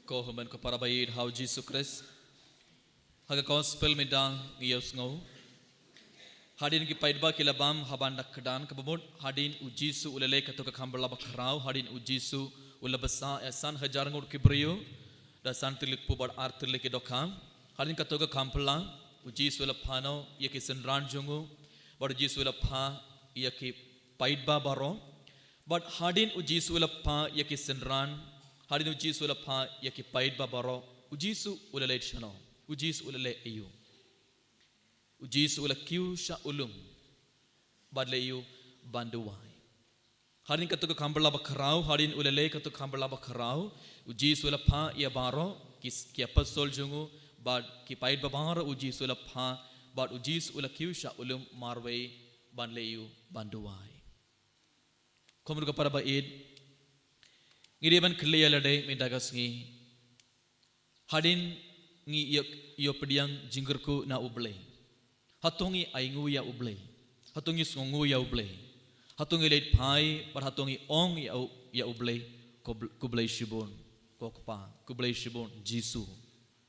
Kohuman ko para bayid how Jesus Christ haga gospel midang ngiyos ngau hadin ki paidba kilabam haban nakdan kabamut hadin ujisu ulale katoka khambala bakrau hadin ujisu ulabasa esan hajar ngur kibriyo da santilik pubad artilik dokam hadin katoka khampala ujisu ulapano yaki senran jungu bad ujisu ulapha yaki paidba baro but hadin ujisu ulapha yaki senran hadin ujisu ulapha yaki paidba baro ujisu ulale chano ujisu ulale ayu ujisu ula kiusha ulum badle yu banduwai hadin katuka khambala bakrau hadin ulale katuka khambala bakrau ujisu ula pha ya baro ki apostol jungu bad ki paid babara ujisu ula pha bad ujisu ula kiusha ulum marwei banle yu banduwai komru para baid ngide ban kleyalade mindagasngi hadin ngi yo pediang jinggerku na uble hatongi aingu ya uble hatongi songu ya uble hatongi leit pai par hatongi ong ya uble kublei shibon kokpa kublei shibon jisu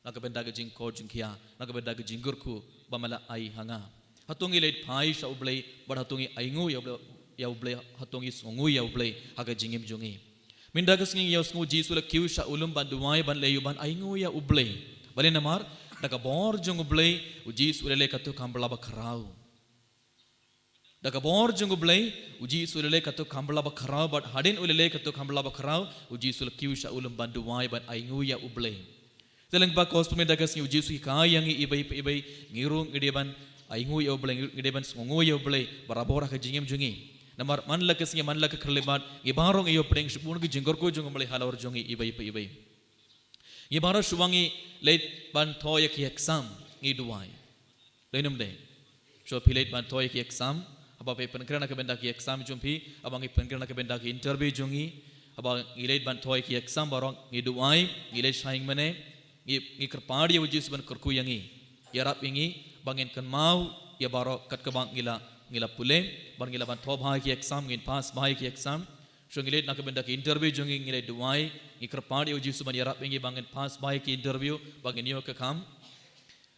nakabenda ga jing ko jingkia nakabenda ga jinggerku bamala ai hanga hatongi leit pai sha uble par hatongi aingu ya uble hatongi songu ya uble haga jingim jungi mindagasngi ya songu jisu la kiu sha ulum banduai ban leyu ban aingu ya uble bali namar daga bor jung ublei ujisu ulele katu khambala bakrau daga bor jung ublei ujisu ulele katu khambala bakrau but hadin ulele katu khambala bakrau ujisu la kiusha ulum banduwai ban aingu ya ublei teleng ba kosme daga sing ujisu kayangi ibai ngirung ideban aingu ya ublei ideban songu ya ublei barabora ka jingem jungi namar manlak sing manlak khlebat ibarong iyo preng shpun ki jingor ko jung ublei halor jungi ibai Ibara shuwangi late ban toya ki exam iduai. Lenum de. So pilate ban toya ki exam. Aba pe penkrana kabenda ki exam jumpi. Abang i penkrana kabenda ki interview jungi. Aba ilate ban toya ki exam barong iduai. Ilate shaing mane. I kerpadi ujis ban kerku yangi. Yarap yangi. Bangin kan mau. Ya baro kat kabang ngila pule. Bang ngila ban toya bhai ki exam. Ngin pass bhai ki exam. So ngilate nakabenda ki interview jungi ngilate duai. Ikrapadi ujisu ban yarap ingi bangin pass by ki interview bangin yo ka kam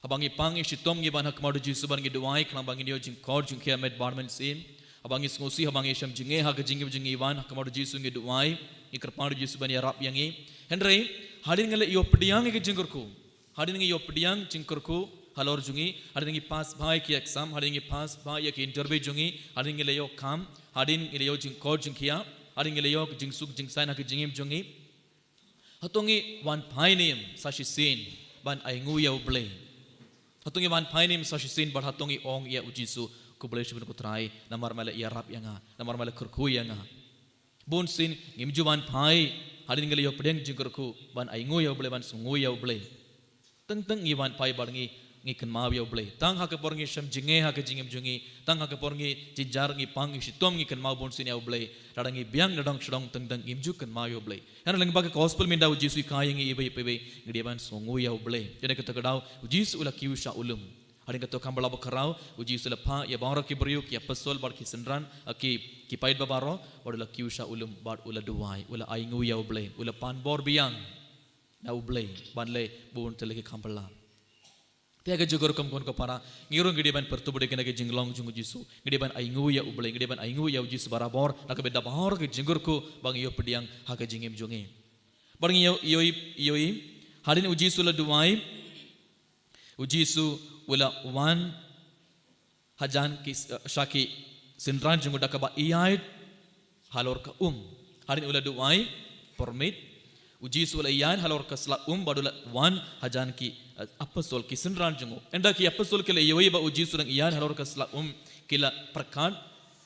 abangi pangi shitom gi ban hakmadu jisu ban gi duai kna bangin yo jing kor jing kiamet barman sim abangi ngosi abangi sham jinge ha ga jingim jingi wan hakmadu jisu ngi duai ikrapadi jisu ban yarap yangi henry hadin ngale yo pdiang gi jingurku hadin ngi yo pdiang jingurku halor jungi hadin ngi pass by ki exam hadin ngi pass by ki interview jungi hadin ngale yo kam hadin ngale yo jing kor jing kia hadin ngale yo jing suk jing sain ha ga jingim jungi hatongi wan painim sashisin ban aingu ya uble hatongi wan painim sashisin ban hatongi ong ya ujisu kuble shibun kutrai namar mala ya rap yanga namar mala kurku yanga bon sin ngimju wan pai hadin ngale yo pedeng jingkurku ban aingu ya uble ban sungu ya uble teng ngi wan pai barngi ngi kan ma ya uble tang ha ka porngi sham jinge ha ka jingem jungi tang ha ka porngi jinjar ngi pang ngi shitom ngi kan ma bon sin ya uble radangi biang radang shadong teng ngimju kan ma ya uble yana leng ba ka gospel minda ujisu kayangi ibai ngidi ban songu ya uble jene ka takadau ujisu ula kiusha ulum hadin ka to kambala bakarau ujisu la pha ya baro ki briyu ki apostol bar ki senran ki paid babaro wadula kiusha ulum bad ula duai ula aingu ya uble ula pan bor biang na uble ban le bun tele ki kambala tiaga jogor kam kon ko para ngirong gede ban pertubode kena ke jinglong jungu jisu gede ban aingu ya uble gede ban aingu ya ujisu barabor nak beda bahor ke jinggur ko bang yo pediang ha ke jingem jungi bang yo hadin ujisu la duai ujisu wala wan hajan ki shaki sindran jungu dakaba iyait halor ka hadin ula duai permit ujisu wala iyait halor ka sla badula wan hajan ki apostol ki senran jungu enda ki apostol kele yoi ba ujisu rang iyan halor ka sla kila perkan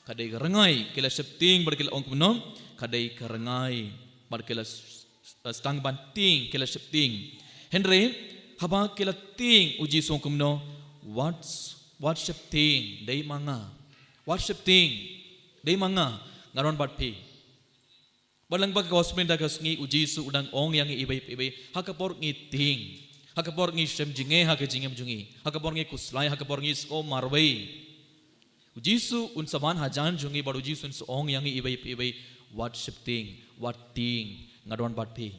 kadai rengai kila septing bar kila ongkumnom kadai karengai bar kila stang banting kila septing henry haba kila ting ujisu ongkumno what septing dei manga what septing dei manga ngaron bat pi balang bag gospel da kasngi ujisu udang ong yang ibai hakapor ngi ting hakapor ngi shem jinge haka jingem jungi hakapor ngi kuslai hakapor ngi so marwei ujisu un saban hajan jungi baru ujisu un ong yang ibai what shifting what ting ngadon bat pi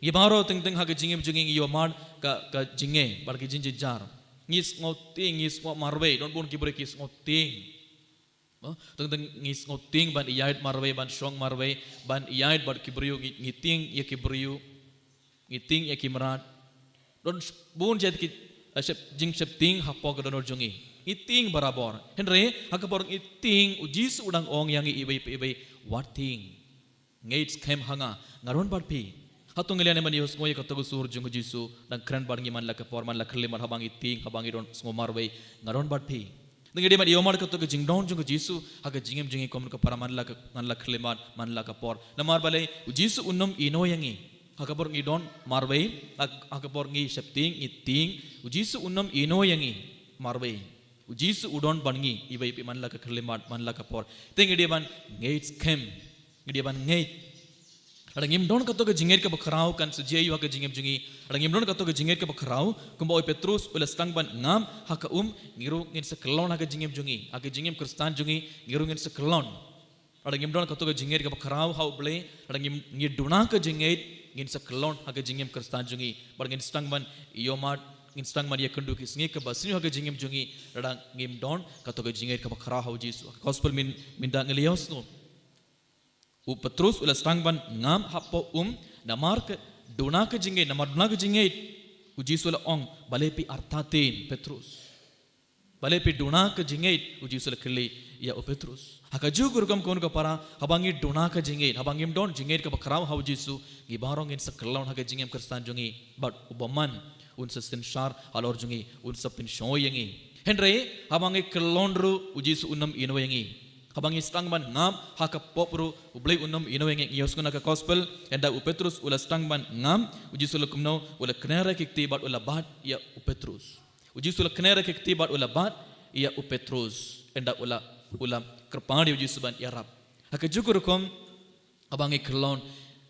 Gibaro ting haga jingim jinging iyo mad ka jinge bar ki jinji jar. Ngis ngoting ngis ngo marwe don pun kibure kis ngoting. Ting ngis ngoting ban iyait marwe ban shong marwe ban iyait bar kibriu ngiting ya kibriu ngiting ya kimrat. Don bun jat ki jing septing hapok donor jungi. Iting barabor. Henry hakapor iting ujis udang ong yang ibai what thing. Ngates kem hanga ngaron barpi. Hatung ngelian man yus ngoy katagu sur jung jisu dan kran barngi man lakapor man lakhli man habang iting habang idon ngomarwe ngaron barpi. Ngi de man yomar katagu jing don jung jisu haga jingem jingi kom ka paraman lakhli man lakapor. Namar balai ujisu unnum ino yangi. Hakapor ngi don marwe hakapor ngi septing iting ujisu unnum ino yangi marwe. Ujisu udon bangi ibai pi man lakhli man lakapor. Tengi de man ngates kem ngi de man ngate Adangim don katoga jingir ka bakrau kan sujiyu haka jingim jungi. Adangim don katoga jingir ka bakrau kumbaoi Petrus ulas tangban ngam haka ngiru ngin sekelon haka jingim jungi. Haka jingim Kristan jungi ngiru ngin sekelon. Adangim don katoga jingir ka bakrau hau ble. Adangim ngir duna ka jingir ngin sekelon haka jingim Kristan jungi. Badangin stangban iyomat ngin stangban ya kendu kisngi ka basinu haka jingim jungi. Adangim don katoga jingir ka bakrau hau jisu. Gospel minda ngelios no. Petrus ulas tangban ngam hapo namar ke dona ke jinge namar dona ke jinge uji sula ong balepi artatin Petrus balepi dona ke jinge uji sula keli ya Petrus hakaju gurgam kon ka para habangi dona ke jinge habangim don jinge ka bakrau hau jisu gibarong in saklaun haka jingem Kristan jungi but ubaman un sasin shar alor jungi un sapin shoyengi henry habangi kelonru uji su unam inoyengi Habangi stangban ngam haka popru ublay unam inoweng iyoskuna ka gospel enda Petrus ula stangban ngam uji sulakumno ula knera kikti bat ula bat ya Petrus uji sul knera kikti bat ula bat ya Petrus enda ula kerpani uji suban yarab haka jukurukom habangi kelon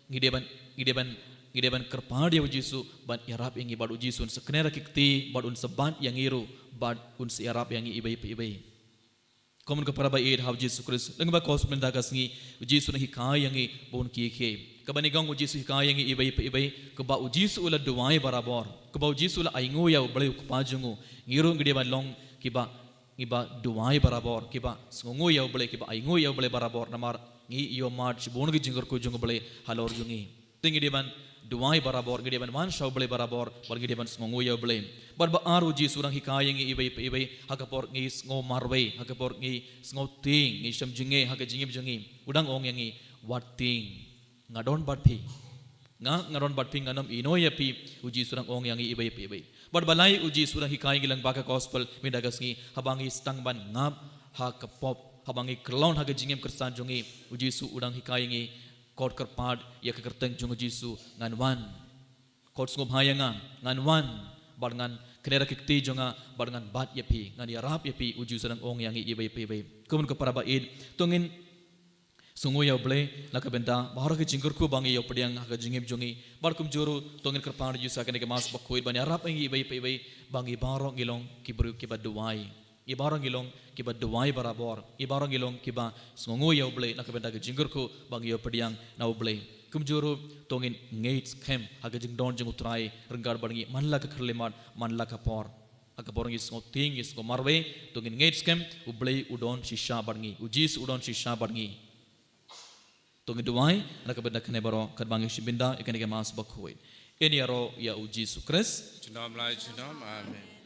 ngideban kerpani uji su ban yarab ingi bat uji sun seknera kikti bat un sebat yang iru bat un yarab yang ibai Komun ka para ba hau Jesus Christ lang ba gospel dagas ngi Jesus na hikay yangi bon kike kabanigang Jesus hikay yangi ibai ka ba Jesus ula duwai barabor ka ba Jesus ula aingo ya ublay kupajungu ngiro ngide ba long kiba duwai barabor kiba sngongo ya ublay kiba aingo ya ublay barabor namar ngi iyo mat bon gi jingur ko jungu ublay halor jungi tingi de ban duwai barabor ngide ban man shaw ublay barabor bar ngide ban sngongo ya ublay bar ba aru Jesus urang hikay yangi ibai hakapor ngi sngo marway hakapor ngi sngo ting ngi sham jinge haka jingib jungi udang ong yangi what ting ngadon batpi ngadon batpi nganam inoya pi uji surang ong yangi ibai bar balai uji surang hikay ngi lang baka gospel mindagas ngi habangi stangban ngap hakapop habangi kelon haka jingim Kristan jungi uji su udang hikay ngi kot kerpad ya kekerteng jungu jisu nganwan kot sngo bhayanga nganwan bar ngan kenera kikti jonga badangan bat yapi ngani arab yapi uju sarang ong yangi ibai kumun ka para baid tungin sungu ya ble nakabenta bahara ke jingkur ku bangi ya pediang ha jingib jongi bar kum juru tungin kerpar ju sakane ke mas bakoi bani arab ngi ibai bangi barong ngilong kibru kiba duai ibarong ngilong kiba duai barabor ibarong ngilong kiba sungu ya ble nakabenta ke jingkur ku bangi ya pediang na ble kumjuru tongin ngates kem haga jing don jing utrai renggar barngi manla ka kharlemat manla ka por aga borngi sngo ting is ko marwe tongin ngates kem ublei udon shisha barngi ujis udon shisha barngi tongin duai naka benda kene baro kad bangi shibinda ikane ke mas bakhoi eni aro ya uji sukres Junom lai junom amen